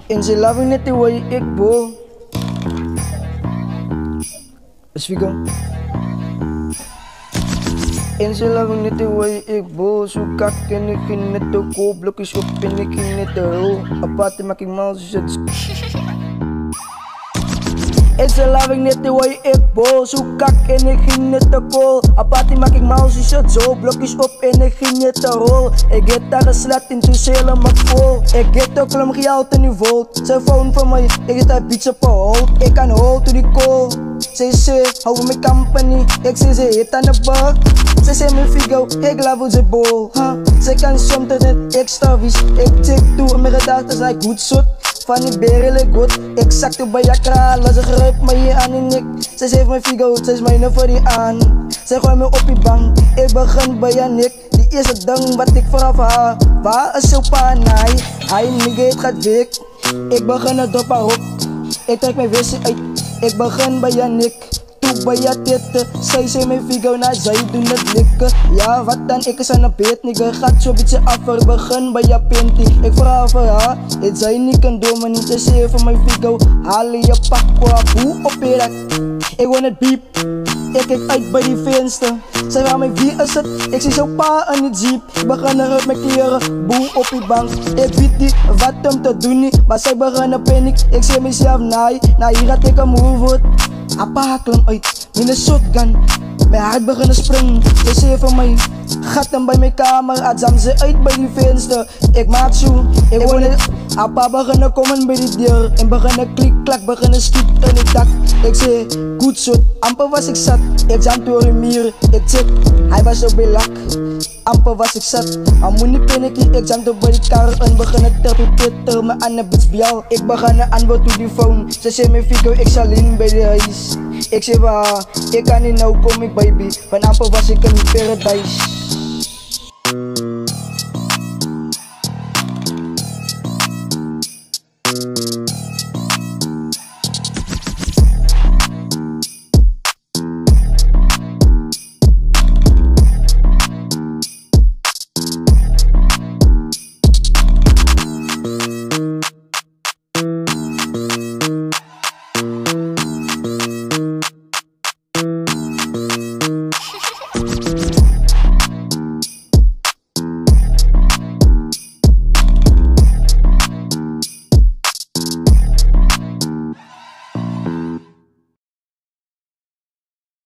En ze loving net the way ik bo. As we go. En ze loving net the way ik bo. Zo kak en ik ging net de koop. Blokjes op en ik ging net de rol. Aparte maak ik mal zo zet. En ze loving net the way ik bo. Zo kak en ik ging net de kool. Aparte maak ik mal zo zet zo. Blokjes op en ik ging net de rol. Ik get daar geslat in tussen helemaal vol. Ik get ook om geld en nu volt. Ze phone van mij, ik get daar beats op een hold. Ik kan hold to die call. Ze hou mijn company. Ik zeg ze hit aan de bak. Ze zei mijn figo, ik love hoe ze bol. Ze kan soms tot het extra vies. Ik check door mijn gedachten, zij goed zot. Van die berelen goed, ik zakte bij je kralen. Ze grijpt me hier aan die nek. Ze zegt mijn figo, ze is mijne voor die aan. Ze gooit me op die bank, ik begin bij je nek. Die eerste ding wat ik vooraf haal. Waar is jouw pa naai? Hij nigga, het gaat weg. Ik begin het op haar hok. Ik trek mijn wc uit, ik begin bij je nek. Toe bij je titten, zij zei mijn figo, nou zij doen het likken. Ja, wat dan, ik is aan de beet, nigga. Gaat zo'n beetje af, er begin bij je pinty. Ik vraag voor haar, het zij niet kan doen, maar niet te zeggen van mijn figo. Haal je pak qua boe op je rak. Ik wil het beep, ik kijk uit bij die venster. Zij vraagt mij wie is het, ik zie zo'n pa in die jeep. Ik begin eruit met kleren, boe op die bank. Ik weet niet wat om te doen niet, maar zij beginnen paniek. Ik zeg mezelf, nou hier had ik een move. Apa klim uit, in een shotgun. Mijn hart beginnen springen. Ze zei van mij, gaat hem bij mijn kamer. Adzam ze uit bij die venster. Ik maak zo, ik wil het. Apa beginnen komen bij die deur. En beginnen klik klak, beginnen schiet in het dak. Ik zei, goed zo, amper was ik zat. Ik jam door een muur, ik check, hij was op mijn lak. Amper was ik zat, maar moet niet panieken. Ik jam door bij die kar en beginnen terpeteren. Me aan de bitch bial, ik beginnen antwoord op die phone. Ze zei mijn figo, ik zal in bij de huis. Ik zei waar, ik kan niet nou komen baby. Van amper was ik in paradise.